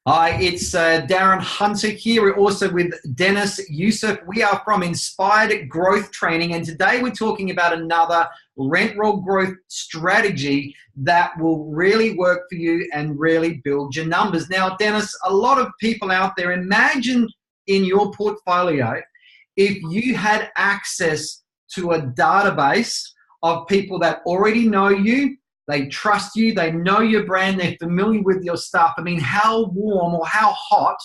Hi, it's Darren Hunter here. We're also with Dennis Youssef. We are from Inspired Growth Training, and today we're talking about another rent roll growth strategy that will really work for you and really build your numbers. Now, Dennis, a lot of people out there, imagine in your portfolio if you had access to a database of people that already know you, they trust you, they know your brand, they're familiar with your stuff. I mean, how warm or how hot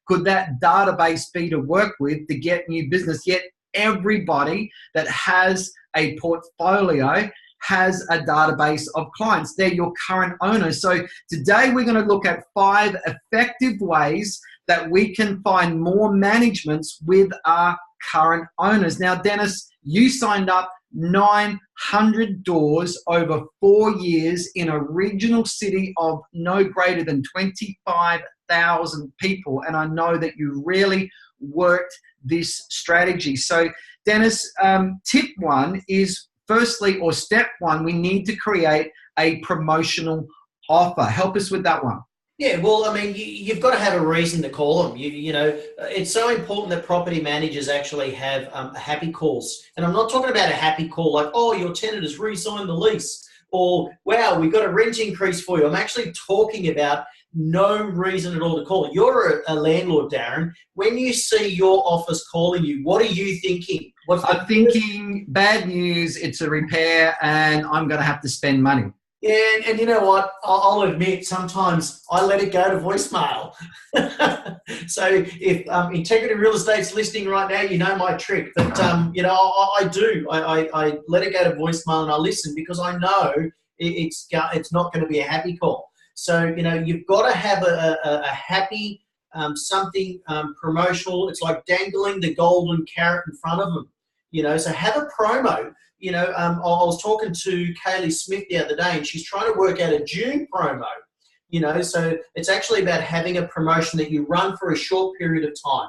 could that database be to work with to get new business? Yet everybody that has a portfolio has a database of clients. They're your current owners. So today we're going to look at 5 effective ways that we can find more managements with our current owners. Now, Dennis, you signed up 900 doors over 4 years in a regional city of no greater than 25,000 people. And I know that you really worked this strategy. So Dennis, tip 1 is firstly, or step 1, we need to create a promotional offer. Help us with that one. Yeah, well, I mean, you've got to have a reason to call them. You know, it's so important that property managers actually have happy calls. And I'm not talking about a happy call like, oh, your tenant has re-signed the lease, or, wow, we got a rent increase for you. I'm actually talking about no reason at all to call. You're a landlord, Darren. When you see your office calling you, what are you thinking? I'm thinking bad news, it's a repair, and I'm going to have to spend money. Yeah, and you know what? I'll admit sometimes I let it go to voicemail. So if Integrity Real Estate's listening right now, you know my trick. But you know, I do. I let it go to voicemail and I listen because I know it's not going to be a happy call. So you know, you've got to have a happy something promotional. It's like dangling the golden carrot in front of them. You know, so have a promo. You know, I was talking to Kaylee Smith the other day, and she's trying to work out a June promo. You know, so it's actually about having a promotion that you run for a short period of time.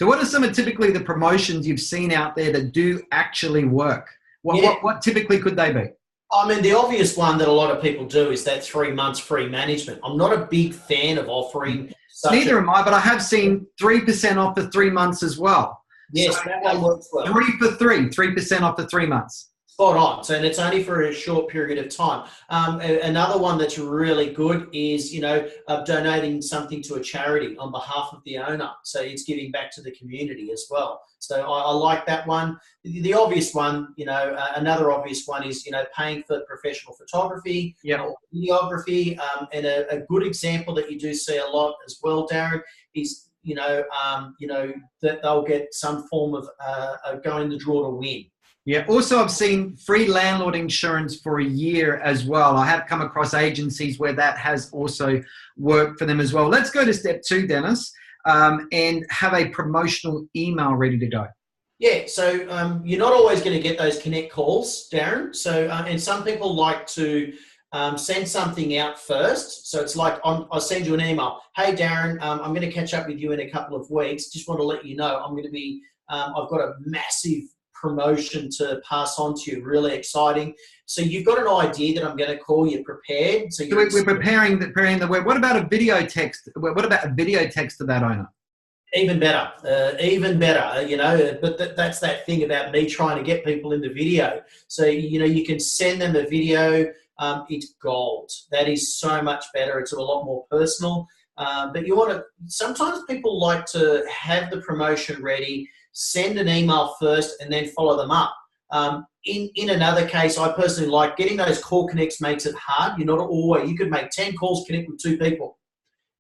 So what are some of typically the promotions you've seen out there that do actually work? What typically could they be? I mean, the obvious one that a lot of people do is that 3 months free management. I'm not a big fan of offering Neither am I, but I have seen 3% off for 3 months as well. Yes, so that one works well. 3 for 3, 3% off for 3 months. Spot on. So, and it's only for a short period of time. Another one that's really good is, you know, donating something to a charity on behalf of the owner. So it's giving back to the community as well. So I like that one. The obvious one, you know, another obvious one is, you know, paying for professional photography, or videography. And a good example that you do see a lot as well, Darren, is, you know, that they'll get some form of go in the draw to win. Yeah. Also, I've seen free landlord insurance for a year as well. I have come across agencies where that has also worked for them as well. Let's go to step 2, Dennis, and have a promotional email ready to go. Yeah. So you're not always going to get those connect calls, Darren. So, and some people like to send something out first. So it's like, I'll send you an email. Hey, Darren, I'm going to catch up with you in a couple of weeks. Just want to let you know I'm going to be, I've got a massive promotion to pass on to you. Really exciting. So you've got an idea that I'm going to call you prepared. So we're preparing the web. What about a video text? What about a video text to that owner? Even better, you know, but that's that thing about me trying to get people in the video. So, you know, you can send them a video. It's gold. That is so much better. It's a lot more personal. But you want to, sometimes people like to have the promotion ready, send an email first and then follow them up. In another case, I personally like getting those call connects makes it hard. You're not always, you could make 10 calls connect with 2 people,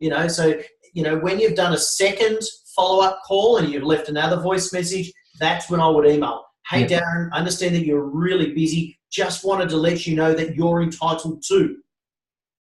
you know, so, you know, when you've done a second follow-up call and you've left another voice message, that's when I would email. Hey, Darren, I understand that you're really busy. Just wanted to let you know that you're entitled to.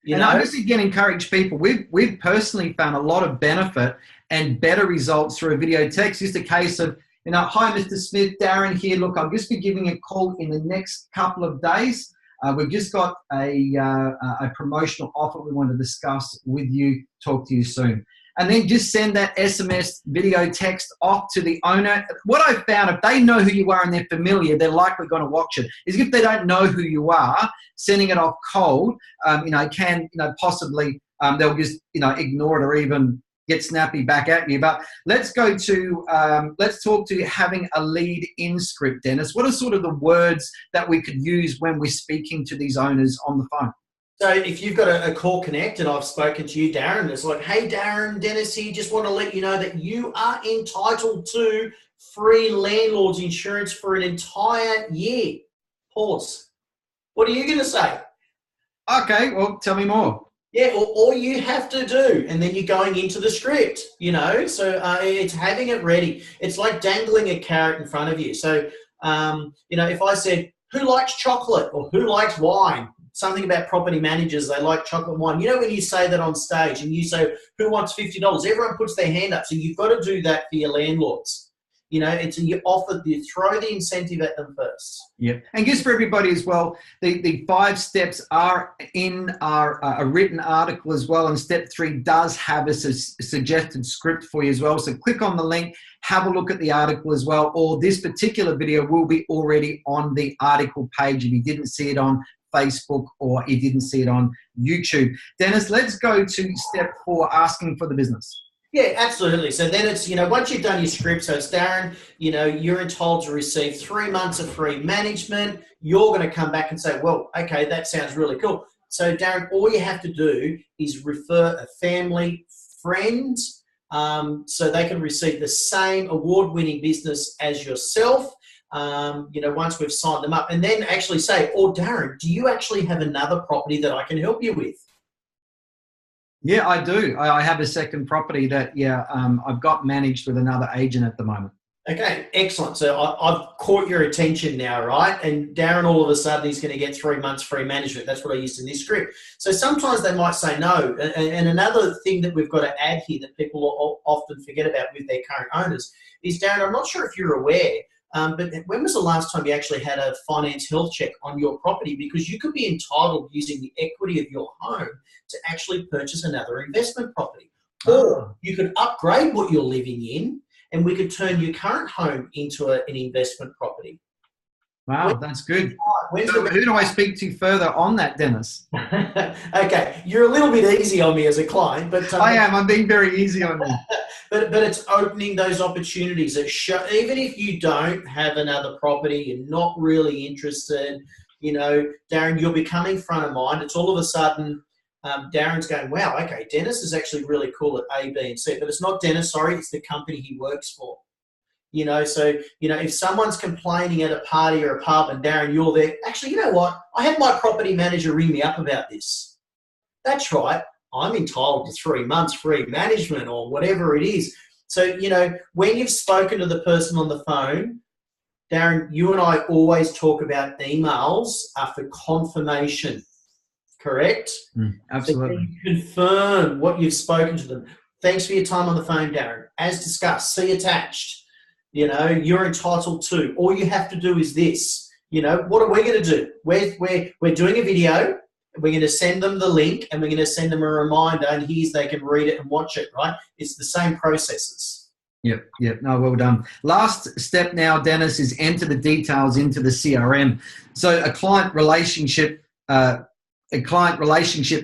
And I just again encourage people. We've personally found a lot of benefit and better results through a video text. Just a case of, you know, hi, Mr. Smith, Darren here. Look, I'll just be giving a call in the next couple of days. We've just got a promotional offer we want to discuss with you. Talk to you soon. And then just send that SMS video text off to the owner. What I've found, if they know who you are and they're familiar, they're likely going to watch it. Is if they don't know who you are, sending it off cold, you know, can, you know, possibly they'll just, ignore it or even get snappy back at you. But let's talk to having a lead in script, Dennis. What are sort of the words that we could use when we're speaking to these owners on the phone? So if you've got a call connect and I've spoken to you, Darren, it's like, hey, Darren, Dennis here, just want to let you know that you are entitled to free landlord's insurance for an entire year. Pause. What are you going to say? Okay, well, tell me more. Yeah, all you have to do, and then you're going into the script, so it's having it ready. It's like dangling a carrot in front of you. So, if I said, who likes chocolate or who likes wine? Something about property managers, they like chocolate and wine. When you say that on stage and you say, who wants $50? Everyone puts their hand up. So you've got to do that for your landlords. You throw the incentive at them first. Yeah. And just for everybody as well, the 5 steps are in a written article as well. And step 3 does have a suggested script for you as well. So click on the link, have a look at the article as well, or this particular video will be already on the article page if you didn't see it on Facebook or you didn't see it on YouTube. Dennis, let's go to step 4, asking for the business. Yeah, absolutely. So then it's, once you've done your script, so it's Darren, you're entitled to receive 3 months of free management. You're going to come back and say, well, okay, that sounds really cool. So Darren, all you have to do is refer a family, friend, so they can receive the same award-winning business as yourself. Once we've signed them up, and then actually say, oh, Darren, do you actually have another property that I can help you with? Yeah, I do. I have a second property that, I've got managed with another agent at the moment. Okay, excellent. So I've caught your attention now, right? And Darren, all of a sudden, he's going to get 3 months free management. That's what I used in this script. So sometimes they might say no. And another thing that we've got to add here that people often forget about with their current owners is, Darren, I'm not sure if you're aware, but when was the last time you actually had a finance health check on your property? Because you could be entitled, using the equity of your home, to actually purchase another investment property. Or you could upgrade what you're living in, and we could turn your current home into an investment property. Wow, that's good. So who do I speak to further on that, Dennis? Okay, you're a little bit easy on me as a client, but I am. I'm being very easy on you. But it's opening those opportunities that show, even if you don't have another property, you're not really interested. Darren, you're becoming front of mind. It's all of a sudden, Darren's going, wow, okay, Dennis is actually really cool at A, B, and C. But it's not Dennis, sorry, it's the company he works for. If someone's complaining at a party or a pub and Darren, you're there, actually, you know what? I had my property manager ring me up about this. That's right. I'm entitled to 3 months free management or whatever it is. So, when you've spoken to the person on the phone, Darren, you and I always talk about emails for confirmation, correct? Absolutely. So you confirm what you've spoken to them. Thanks for your time on the phone, Darren. As discussed, see attached. You're entitled to. All you have to do is this. What are we going to do? We're doing a video. We're going to send them the link, and we're going to send them a reminder, and they can read it and watch it, right? It's the same processes. Yep. No, well done. Last step now, Dennis, is enter the details into the CRM. So a client relationship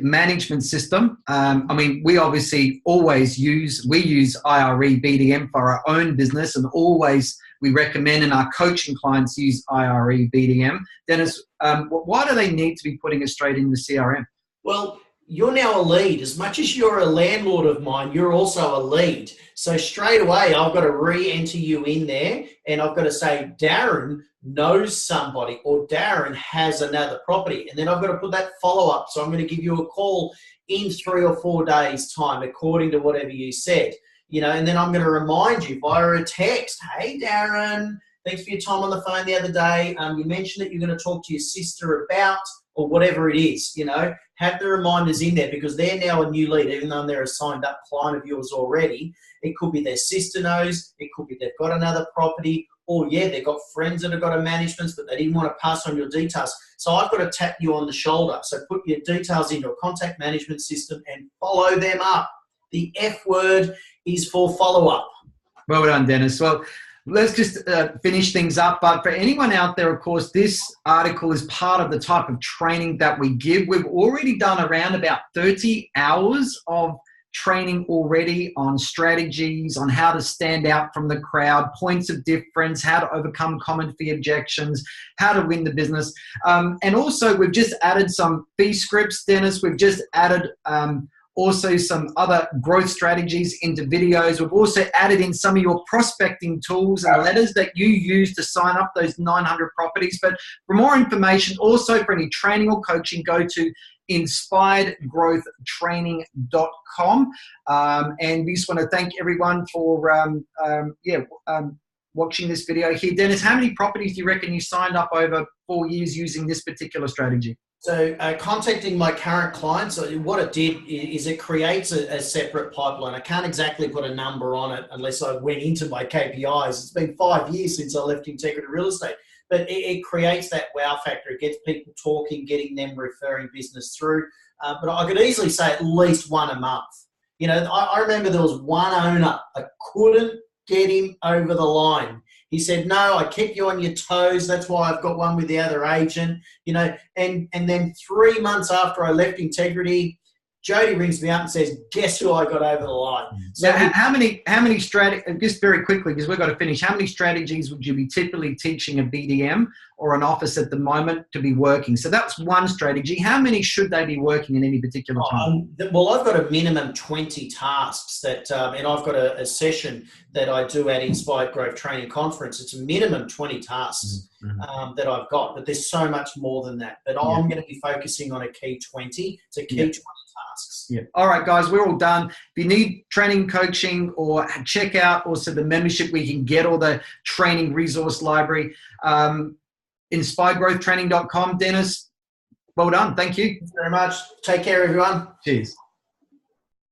management system. We obviously use IRE BDM for our own business, and always we recommend, and our coaching clients use IRE BDM. Dennis, why do they need to be putting it straight in the CRM? Well, you're now a lead. As much as you're a landlord of mine, you're also a lead. So straight away, I've got to re-enter you in there, and I've got to say, Darren knows somebody, or Darren has another property. And then I've got to put that follow-up. So I'm going to give you a call in 3 or 4 days' time, according to whatever you said. And then I'm going to remind you via a text, hey, Darren, thanks for your time on the phone the other day. You mentioned that you're going to talk to your sister about, or whatever it is, have the reminders in there, because they're now a new lead, even though they're a signed up client of yours already. It could be their sister knows, it could be they've got another property, or they've got friends that have got a management, but they didn't want to pass on your details. So I've got to tap you on the shoulder. So put your details into a contact management system and follow them up. The F word is for follow-up. Well done, Dennis. Well, let's just finish things up. But for anyone out there, of course, this article is part of the type of training that we give. We've already done around about 30 hours of training already on strategies, on how to stand out from the crowd, points of difference, how to overcome common fee objections, how to win the business. And also, we've just added some fee scripts, Dennis. We've just added also some other growth strategies into videos. We've also added in some of your prospecting tools and letters that you use to sign up those 900 properties. But for more information, also for any training or coaching, go to inspiredgrowthtraining.com. And we just want to thank everyone for watching this video here. Dennis, how many properties do you reckon you signed up over 4 years using this particular strategy? So contacting my current clients, what it did is it creates a separate pipeline. I can't exactly put a number on it unless I went into my KPIs. It's been 5 years since I left Integrity Real Estate, but it creates that wow factor. It gets people talking, getting them referring business through. But I could easily say at least one a month. You know, I remember there was one owner, I couldn't get him over the line. He said, no, I kept you on your toes. That's why I've got one with the other agent, you know, and then 3 months after I left Integrity, Jody rings me up and says, guess who I got over the line? So now, how many strategies, just very quickly, because we've got to finish, how many strategies would you be typically teaching a BDM or an office at the moment to be working? So that's one strategy. How many should they be working in any particular time? Well, I've got a minimum 20 tasks that, and I've got a session that I do at Inspired Growth Training Conference. It's a minimum 20 tasks that I've got, but there's so much more than that. But I'm going to be focusing on a key 20. It's a key 20 tasks. Yeah. All right, guys, we're all done. If you need training, coaching, or check out also the membership where you can get all the training resource library, inspiredgrowthtraining.com. Dennis, well done. Thank you. Thank you very much. Take care, everyone. Cheers.